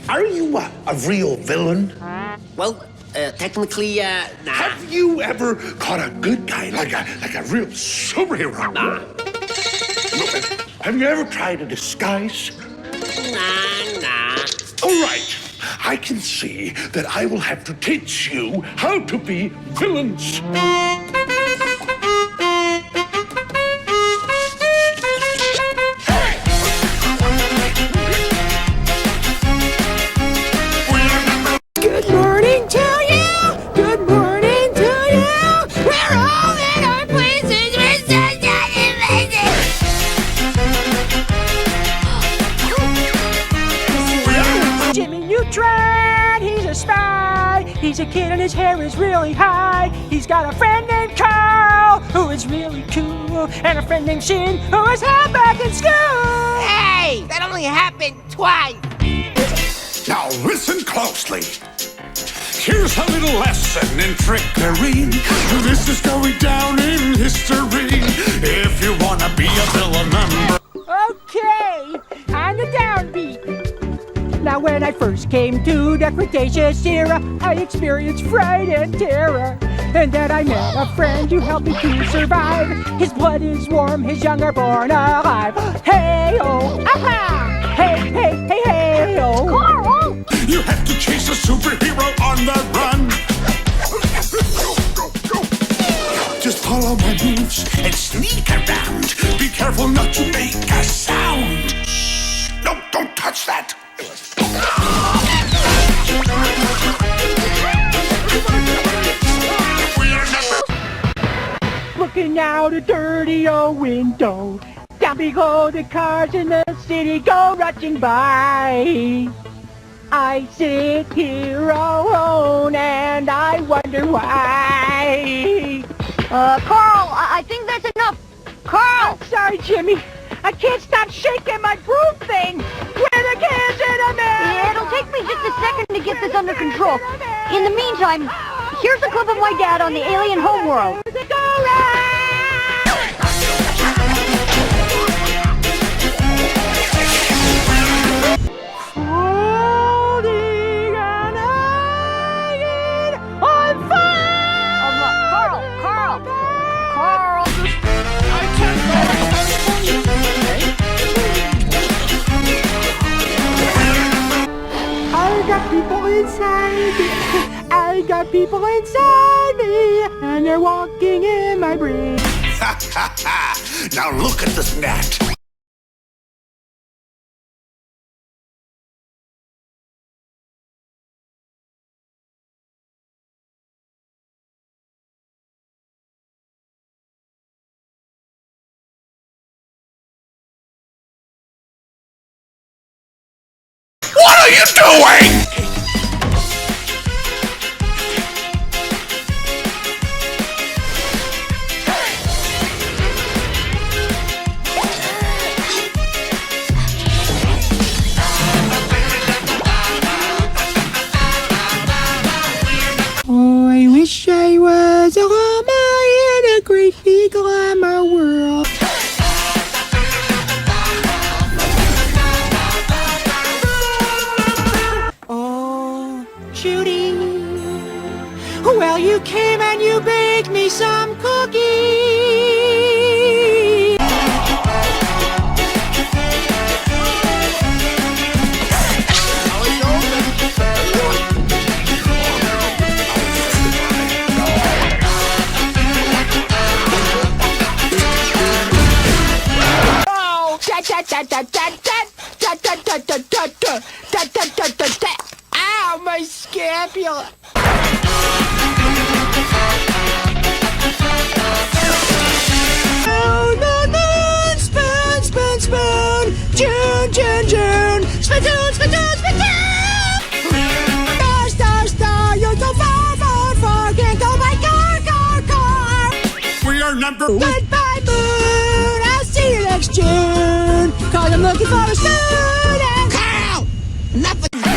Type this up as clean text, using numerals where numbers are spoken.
Are you a real villain? Well, technically, nah. Have you ever caught a good guy, like a real superhero? Nah. Have you ever tried a disguise? Nah. All right. I can see that I will have to teach you how to be villains. Good morning to you. Good morning to you. We're all in our places. We're so amazing. Jimmy Neutron, he's a spy. He's a kid and his hair is really high. He's got a friend named Carl, who is really cool, and a friend named Shin, who is held back in school. Hey, that only happened twice. Now listen closely. Here's a little lesson in trickery. This is going down in history. If you wanna be a villain member. Okay, on the downbeat. Now when I first came to the Cretaceous era, I experienced fright and terror. And then I met a friend who helped me to survive. His blood is warm, his young are born alive. Hey-oh, aha! Hey-oh. Carl! You have to chase a superhero on the run. Just follow my moves and sneak around. Be careful not to make a sound. No, don't touch that. Looking out a dirty old window. Down below the cars in the city go rushing by. I sit here alone and I wonder why. Carl, I think that's enough. Carl! I'm sorry, Jimmy. I can't stop shaking my broom thing. We're the kids in America. Yeah, it'll take me just a second to get this under control. In the meantime, here's a clip of my dad on the alien homeworld. Carl! I got people inside me. I got people inside me, and they're walking in my brain. Now look at this net. What are you doing? Oh, I wish I was a llama in a great big llama world. Oh, Judy. Well, you came and you baked me some cookies. Ow, my scapula! Oh, the moon, spoon, spoon, spoon. June, June, June. Spittoon, spittoon, spittoon. Star, star, star. You're so far, far, far. Can't go by car, car, car. We are number one. Goodbye, moon. I'll see you next June. 'Cause I'm looking for a spoon and... Carl! Nothing.